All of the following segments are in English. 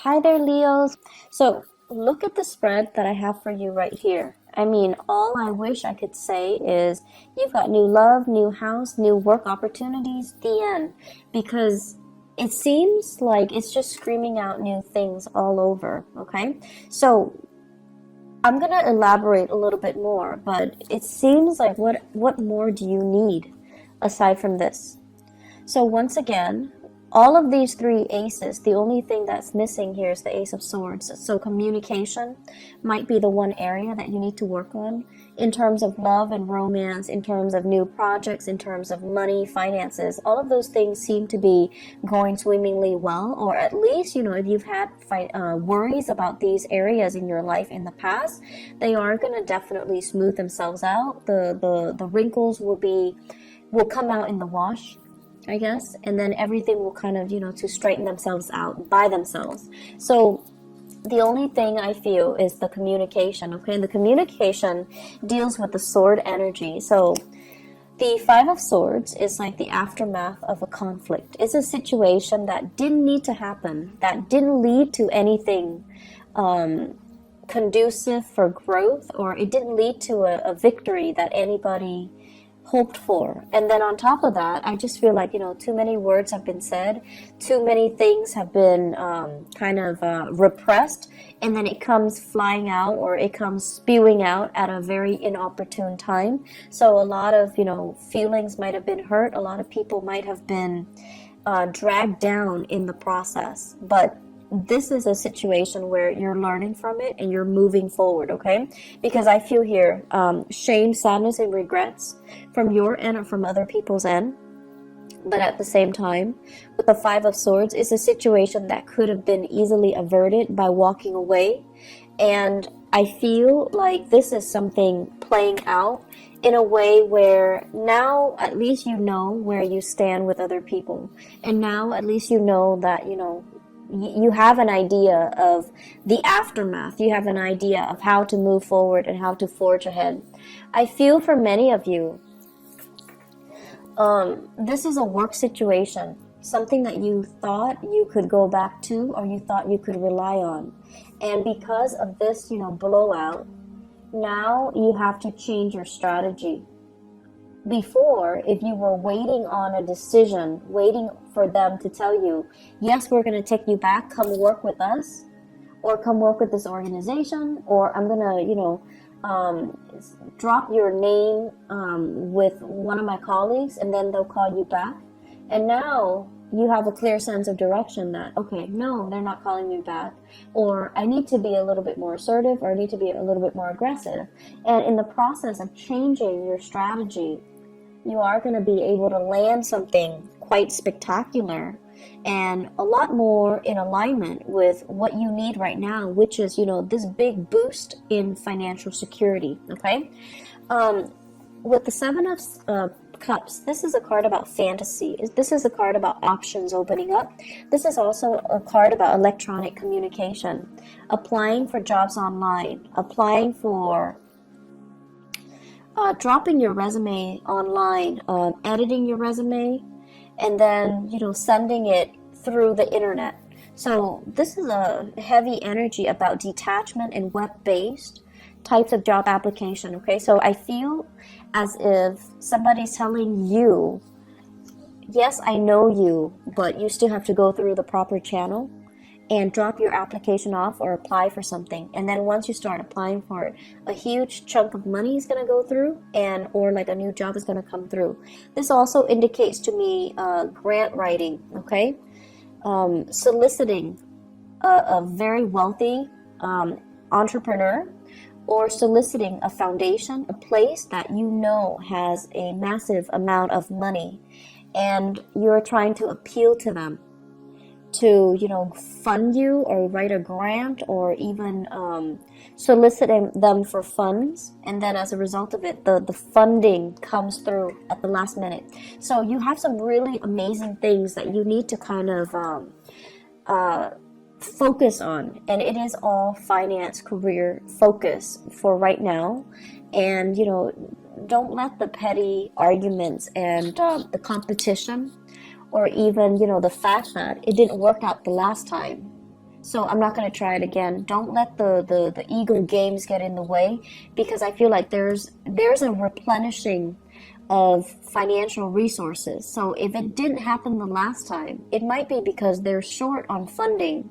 Hi there, Leos. So, look at the spread that I have for you right here. I mean, all I wish I could say is you've got new love, new house, new work opportunities, the end. Because it seems like it's just screaming out new things all over, okay? So, I'm gonna elaborate a little bit more, but it seems like what more do you need aside from this? So once again, all of these three aces, the only thing that's missing here is the Ace of Swords. So communication might be the one area that you need to work on in terms of love and romance, in terms of new projects, in terms of money, finances. All of those things seem to be going swimmingly well, or at least, if you've had worries about these areas in your life in the past, they are going to definitely smooth themselves out. The wrinkles will come out in the wash, I guess, and then everything will kind of, to straighten themselves out by themselves. So the only thing I feel is the communication, okay? And the communication deals with the sword energy. So the Five of Swords is like the aftermath of a conflict. It's a situation that didn't need to happen, that didn't lead to anything conducive for growth, or it didn't lead to a victory that anybody hoped for. And then on top of that, I just feel like, too many words have been said, too many things have been repressed, and then it comes flying out, or it comes spewing out at a very inopportune time. So a lot of, feelings might have been hurt, a lot of people might have been dragged down in the process. But this is a situation where you're learning from it and you're moving forward, okay? Because I feel here shame, sadness, and regrets from your end or from other people's end. But at the same time, with the Five of Swords, it's a situation that could have been easily averted by walking away. And I feel like this is something playing out in a way where now at least you know where you stand with other people. And now at least you know that, you have an idea of the aftermath. You have an idea of how to move forward and how to forge ahead. I feel for many of you, this is a work situation, something that you thought you could go back to or you thought you could rely on. And because of this, blowout, now you have to change your strategy. Before, if you were waiting on a decision, waiting for them to tell you, yes, we're going to take you back, come work with us, or come work with this organization, or I'm going to, drop your name with one of my colleagues, and then they'll call you back. And now you have a clear sense of direction that, okay, no, they're not calling me back, or I need to be a little bit more assertive, or I need to be a little bit more aggressive. And in the process of changing your strategy, you are going to be able to land something quite spectacular and a lot more in alignment with what you need right now, which is, this big boost in financial security, okay? With the Seven of Cups, this is a card about fantasy. This is a card about options opening up. This is also a card about electronic communication, applying for jobs online, applying for dropping your resume online, editing your resume, and then, sending it through the internet. So this is a heavy energy about detachment and web-based types of job application, okay? So I feel as if somebody's telling you, yes, I know you, but you still have to go through the proper channel and drop your application off or apply for something. And then once you start applying for it, a huge chunk of money is going to go through, or like a new job is going to come through. This also indicates to me grant writing, okay? Soliciting a very wealthy entrepreneur, or soliciting a foundation, a place that has a massive amount of money, and you're trying to appeal to them to, fund you or write a grant, or even solicit them for funds. And then as a result of it, the funding comes through at the last minute. So you have some really amazing things that you need to kind of focus on. And it is all finance career focus for right now. And, don't let the petty arguments and the competition, or even, the fact that it didn't work out the last time, So I'm not going to try it again. Don't let the ego games get in the way, because I feel like there's a replenishing of financial resources. So if it didn't happen the last time, it might be because they're short on funding.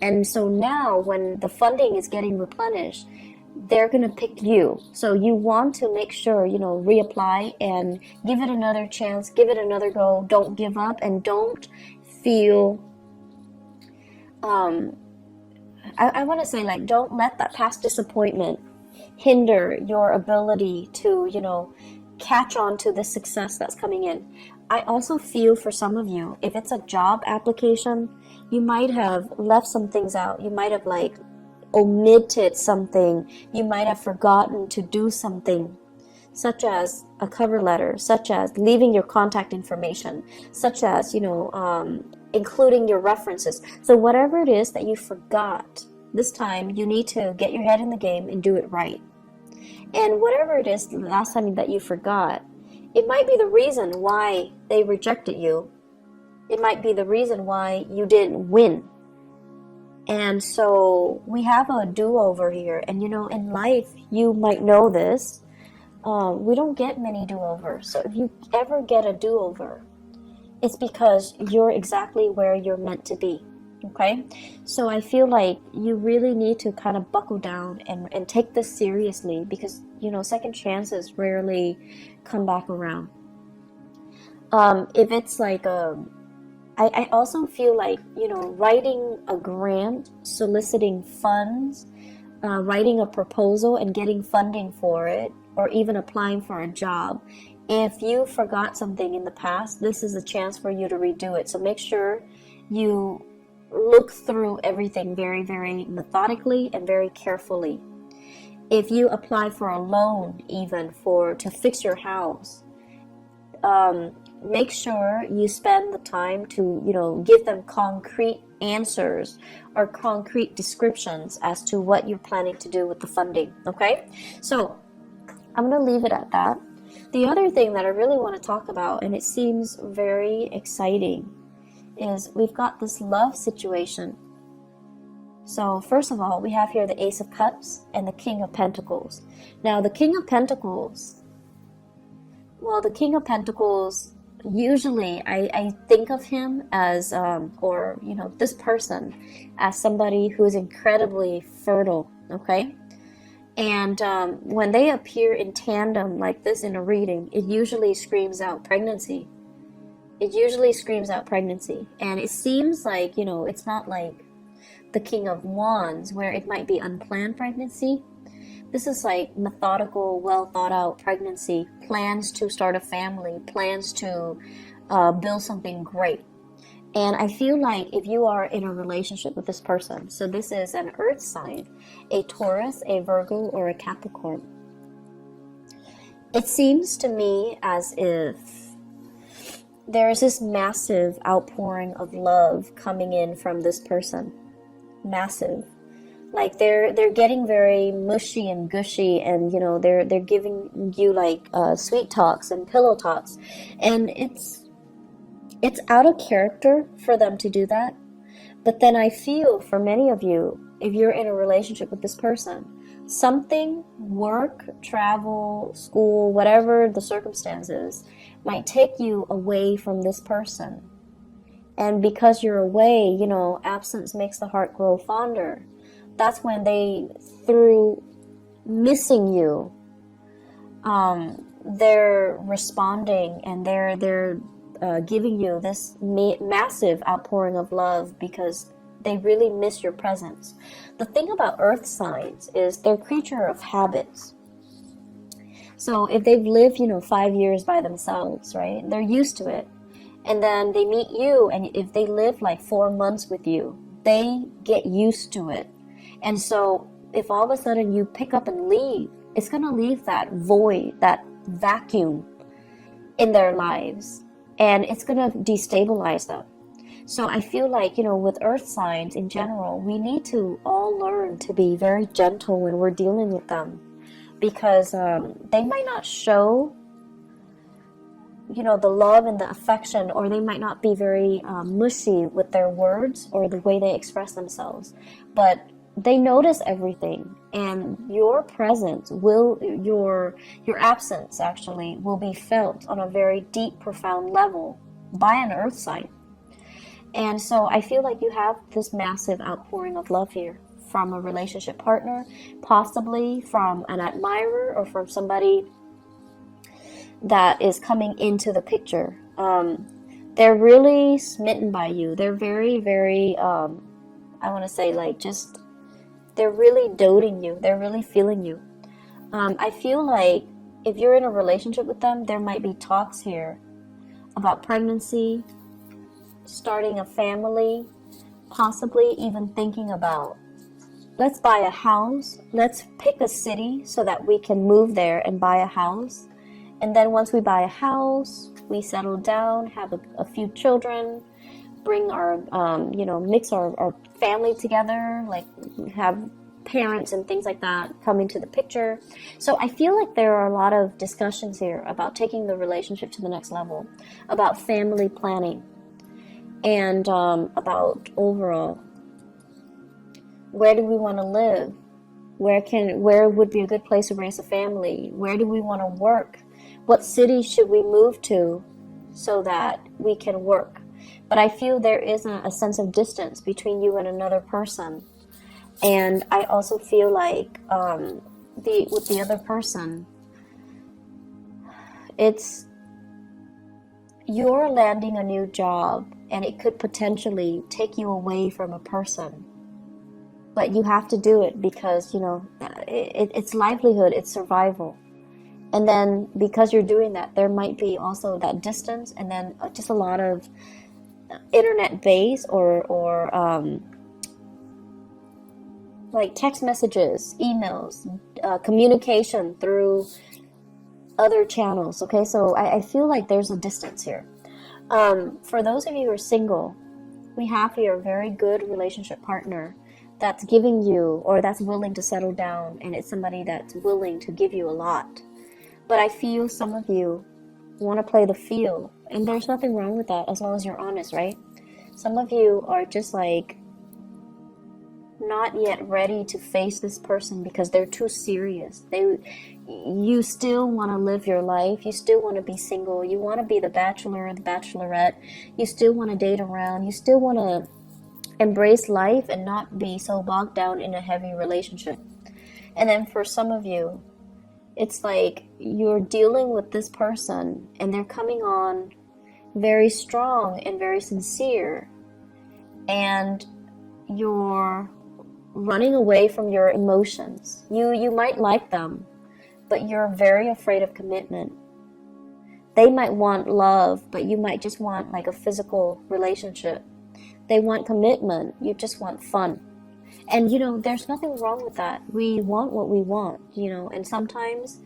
And so now when the funding is getting replenished, they're going to pick you. So you want to make sure, reapply and give it another chance, give it another go. Don't give up, and don't feel, I want to say, like, don't let that past disappointment hinder your ability to, catch on to the success that's coming in. I also feel for some of you, if it's a job application, you might have left some things out. You might have omitted something. You might have forgotten to do something, such as a cover letter, such as leaving your contact information, such as, including your references. So whatever it is that you forgot, this time you need to get your head in the game and do it right. And whatever it is the last time that you forgot, it might be the reason why they rejected you. It might be the reason why you didn't win. And so we have a do-over here. And in life, you might know this, we don't get many do-overs. So if you ever get a do-over, it's because you're exactly where you're meant to be. Okay? So I feel like you really need to kind of buckle down and take this seriously, because, second chances rarely come back around. If it's like I also feel like, writing a grant, soliciting funds, writing a proposal and getting funding for it, or even applying for a job. If you forgot something in the past, this is a chance for you to redo it. So make sure you look through everything very, very methodically and very carefully. If you apply for a loan, even to fix your house, make sure you spend the time to, give them concrete answers or concrete descriptions as to what you're planning to do with the funding. Okay? So I'm going to leave it at that. The other thing that I really want to talk about, and it seems very exciting, is we've got this love situation. So first of all, we have here the Ace of Cups and the King of Pentacles. Now the King of Pentacles, usually I think of him as, this person as somebody who is incredibly fertile, okay? And when they appear in tandem like this in a reading, it usually screams out pregnancy. And it seems like, it's not like the King of Wands, where it might be unplanned pregnancy. This is like methodical, well thought out pregnancy, plans to start a family, plans to build something great. And I feel like if you are in a relationship with this person, so this is an earth sign, a Taurus, a Virgo, or a Capricorn, it seems to me as if there is this massive outpouring of love coming in from this person. Massive. Like they're getting very mushy and gushy, and they're giving you like sweet talks and pillow talks, and it's out of character for them to do that. But then I feel for many of you, if you're in a relationship with this person, something, work, travel, school, whatever the circumstances, might take you away from this person. And because you're away, absence makes the heart grow fonder. That's when through missing you, they're responding, and they're giving you this massive outpouring of love because they really miss your presence. The thing about earth signs is they're creature of habits. So if they've lived, 5 years by themselves, right, they're used to it. And then they meet you, and if they live like 4 months with you, they get used to it. And so if all of a sudden you pick up and leave, it's going to leave that void, that vacuum in their lives, and it's going to destabilize them. So I feel like, with earth signs in general, we need to all learn to be very gentle when we're dealing with them, because they might not show the love and the affection, or they might not be very mushy with their words or the way they express themselves, but they notice everything, and your presence your absence actually will be felt on a very deep, profound level by an earth sign. And so I feel like you have this massive outpouring of love here from a relationship partner, possibly from an admirer or from somebody that is coming into the picture. They're really smitten by you. They're very, very, I want to say, like, just, they're really doting you. They're really feeling you. I feel like if you're in a relationship with them, there might be talks here about pregnancy, starting a family, possibly even thinking about, let's buy a house, let's pick a city so that we can move there and buy a house. And then once we buy a house, we settle down, have a few children, bring our, mix our family together, like have parents and things like that come into the picture. So I feel like there are a lot of discussions here about taking the relationship to the next level, about family planning, and about overall, where do we want to live? Where would be a good place to raise a family? Where do we want to work? What city should we move to so that we can work? But I feel there is a sense of distance between you and another person. And I also feel like with the other person, you're landing a new job, and it could potentially take you away from a person. But you have to do it because, it's livelihood, it's survival. And then because you're doing that, there might be also that distance, and then just a lot of internet based or like text messages, emails, communication through other channels. Okay, so I feel like there's a distance here. For those of you who are single, we have here a very good relationship partner that's giving you, or that's willing to settle down, and it's somebody that's willing to give you a lot. But I feel some of you want to play the field, and there's nothing wrong with that as long as you're honest, right? Some of you are just like not yet ready to face this person because they're too serious. You still want to live your life. You still want to be single. You want to be the bachelor or the bachelorette. You still want to date around. You still want to embrace life and not be so bogged down in a heavy relationship. And then for some of you, it's like you're dealing with this person and they're coming on very strong and very sincere, and you're running away from your emotions. You might like them, but you're very afraid of commitment. They might want love, but you might just want like a physical relationship. They want commitment, you just want fun. And there's nothing wrong with that. We want what we want, and sometimes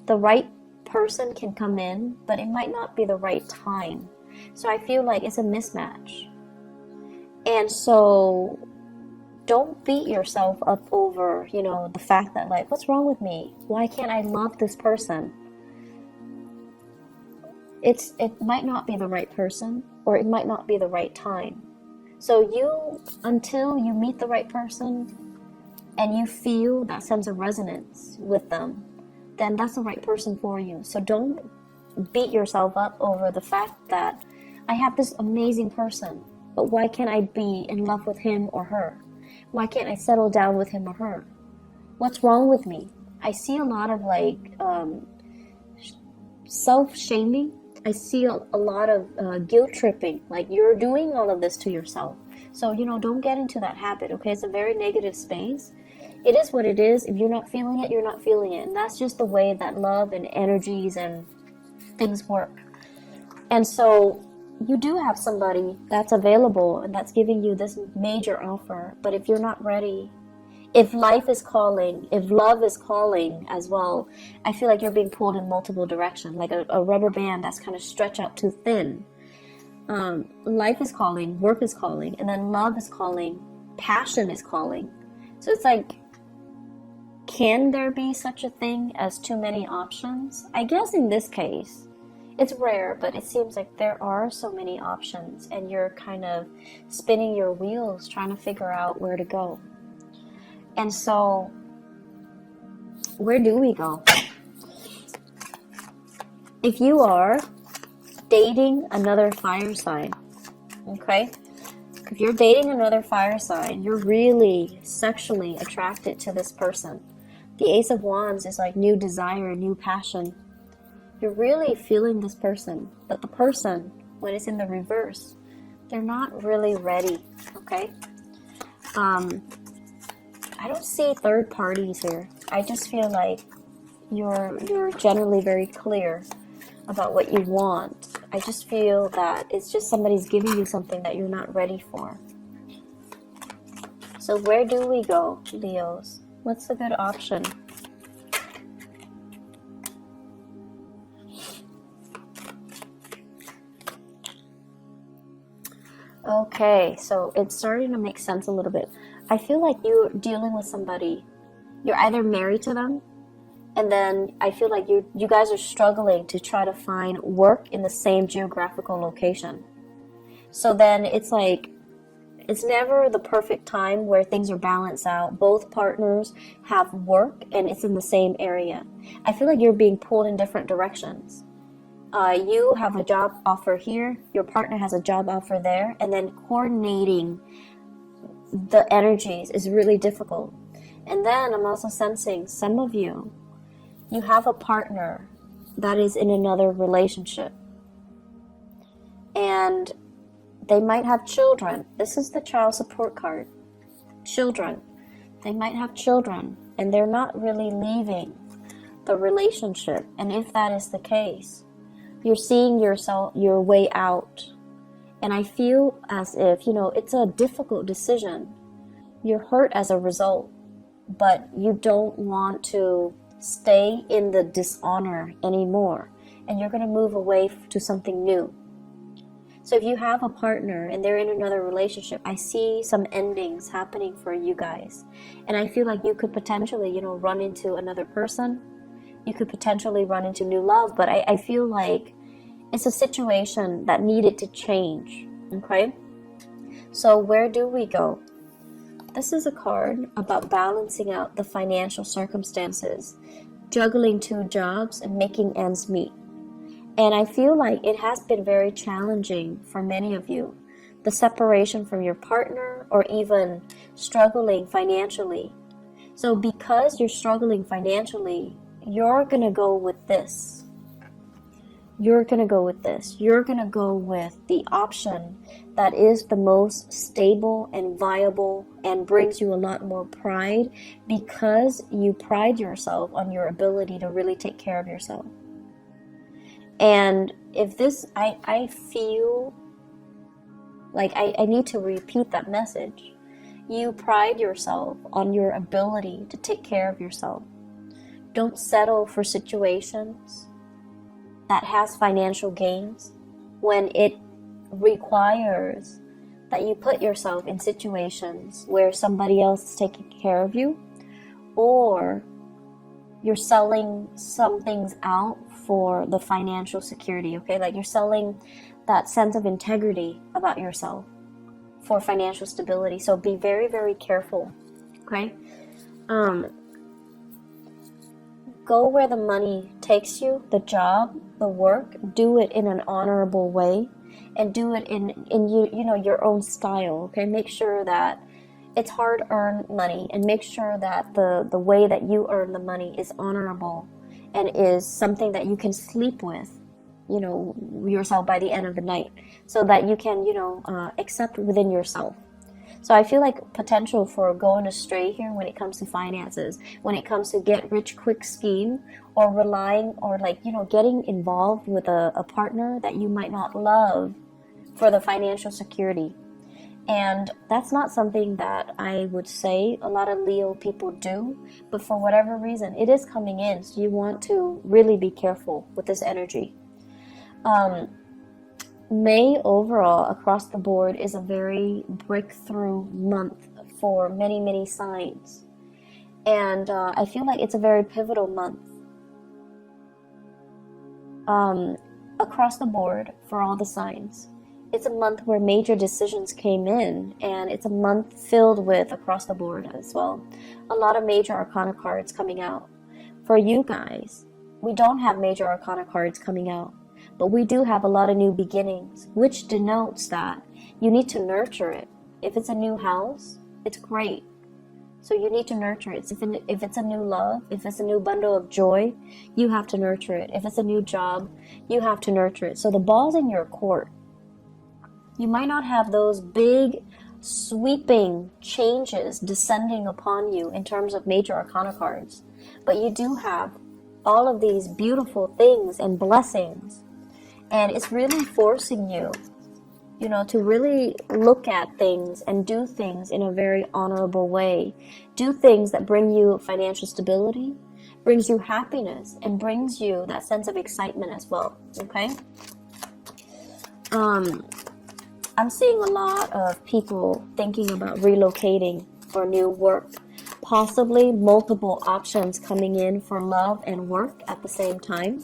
the right person can come in, but it might not be the right time. So I feel like it's a mismatch. And so don't beat yourself up over, the fact that, like, what's wrong with me? Why can't I love this person? It might not be the right person, or it might not be the right time. So until you meet the right person and you feel that sense of resonance with them, then that's the right person for you. So don't beat yourself up over the fact that I have this amazing person, but why can't I be in love with him or her? Why can't I settle down with him or her? What's wrong with me? I see a lot of self-shaming. I see a lot of guilt tripping, like you're doing all of this to yourself. So, don't get into that habit, okay? It's a very negative space. It is what it is. If you're not feeling it, you're not feeling it. And that's just the way that love and energies and things work. And so you do have somebody that's available and that's giving you this major offer. But if you're not ready, if life is calling, if love is calling as well, I feel like you're being pulled in multiple directions, like a rubber band that's kind of stretched out too thin. Life is calling, work is calling, and then love is calling, passion is calling. So it's like, can there be such a thing as too many options? I guess in this case, It's rare, but it seems like there are so many options, and you're kind of spinning your wheels trying to figure out where to go. And so, where do we go? If you are dating another fire sign, okay? If you're dating another fire sign, you're really sexually attracted to this person. The Ace of Wands is like new desire, new passion. You're really feeling this person, but the person, when it's in the reverse, they're not really ready, okay? I don't see third parties here. I just feel like you're generally very clear about what you want. I just feel that it's just somebody's giving you something that you're not ready for. So where do we go, Leos? What's a good option? Okay, so it's starting to make sense a little bit. I feel like you're dealing with somebody. You're either married to them, and then I feel like you guys are struggling to try to find work in the same geographical location. So then it's like, it's never the perfect time where things are balanced out. Both partners have work and it's in the same area. I feel like you're being pulled in different directions. You have a job offer here, your partner has a job offer there, and then coordinating the energies is really difficult. And then I'm also sensing some of you have a partner that is in another relationship. And they might have children. This is the child support card. Children. They might have children, and they're not really leaving the relationship. And if that is the case, you're seeing your way out. And I feel as if, it's a difficult decision. You're hurt as a result, but you don't want to stay in the dishonor anymore. And you're going to move away to something new. So if you have a partner and they're in another relationship, I see some endings happening for you guys. And I feel like you could potentially, run into another person. You could potentially run into new love, but I feel like it's a situation that needed to change, okay? So where do we go? This is a card about balancing out the financial circumstances, juggling two jobs, and making ends meet. And I feel like it has been very challenging for many of you. The separation from your partner or even struggling financially. So because you're struggling financially, you're going to go with this. You're going to go with this. You're going to go with the option that is the most stable and viable and brings you a lot more pride because you pride yourself on your ability to really take care of yourself. And if this, I feel like I need to repeat that message. You pride yourself on your ability to take care of yourself. Don't settle for situations that has financial gains when it requires that you put yourself in situations where somebody else is taking care of you, or you're selling some things out for the financial security, okay? Like you're selling that sense of integrity about yourself for financial stability. So be very, very careful, okay? Go where the money takes you, the job, the work. Do it in an honorable way, and do it in your own style. Okay, make sure that it's hard-earned money, and make sure that the way that you earn the money is honorable and is something that you can sleep with, yourself by the end of the night, so that you can accept within yourself. So I feel like potential for going astray here when it comes to finances, when it comes to get rich quick scheme, or relying or getting involved with a partner that you might not love for the financial security. And that's not something that I would say a lot of Leo people do, but for whatever reason, it is coming in. So you want to really be careful with this energy. May overall across the board is a very breakthrough month for many, many signs. And I feel like it's a very pivotal month. across the board for all the signs. It's a month where major decisions came in, and it's a month filled with across the board as well. A lot of major arcana cards coming out. For you guys, we don't have major arcana cards coming out, but we do have a lot of new beginnings, which denotes that you need to nurture it. If it's a new house, it's great. So you need to nurture it. If it's a new love, if it's a new bundle of joy, you have to nurture it. If it's a new job, you have to nurture it. So the ball's in your court. You might not have those big, sweeping changes descending upon you in terms of major arcana cards, but you do have all of these beautiful things and blessings. And it's really forcing you, to really look at things and do things in a very honorable way. Do things that bring you financial stability, brings you happiness, and brings you that sense of excitement as well, okay? I'm seeing a lot of people thinking about relocating for new work. Possibly multiple options coming in for love and work at the same time.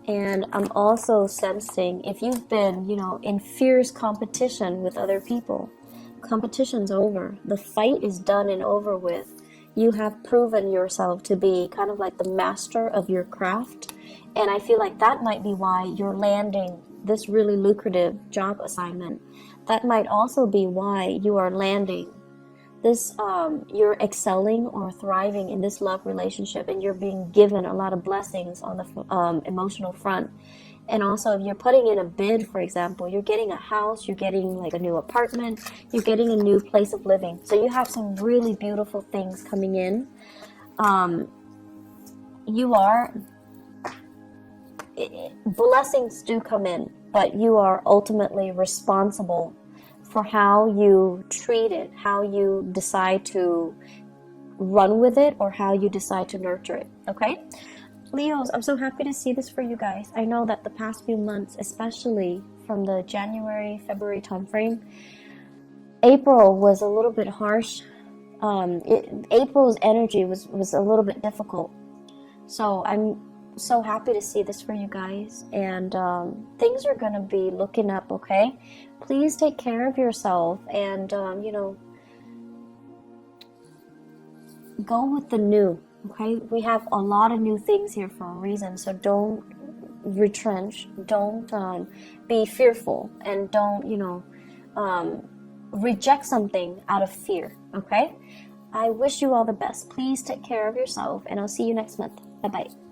And I'm also sensing if you've been, in fierce competition with other people, competition's over. The fight is done and over with. You have proven yourself to be kind of like the master of your craft. And I feel like that might be why you're landing this really lucrative job assignment. That might also be why you are landing this, you're excelling or thriving in this love relationship, and you're being given a lot of blessings on the emotional front. And also, if you're putting in a bid, for example, you're getting a house, you're getting like a new apartment, you're getting a new place of living. So you have some really beautiful things coming in. Blessings do come in, but you are ultimately responsible for how you treat it, how you decide to run with it, or how you decide to nurture it, okay? Leos, I'm so happy to see this for you guys. I know that the past few months, especially from the January, February timeframe, April was a little bit harsh. April's energy was a little bit difficult. So I'm so happy to see this for you guys, and things are gonna be looking up, okay? Please take care of yourself, and go with the new, okay? We have a lot of new things here for a reason, so don't retrench, don't be fearful, and don't reject something out of fear, okay? I wish you all the best. Please take care of yourself, and I'll see you next month. Bye bye.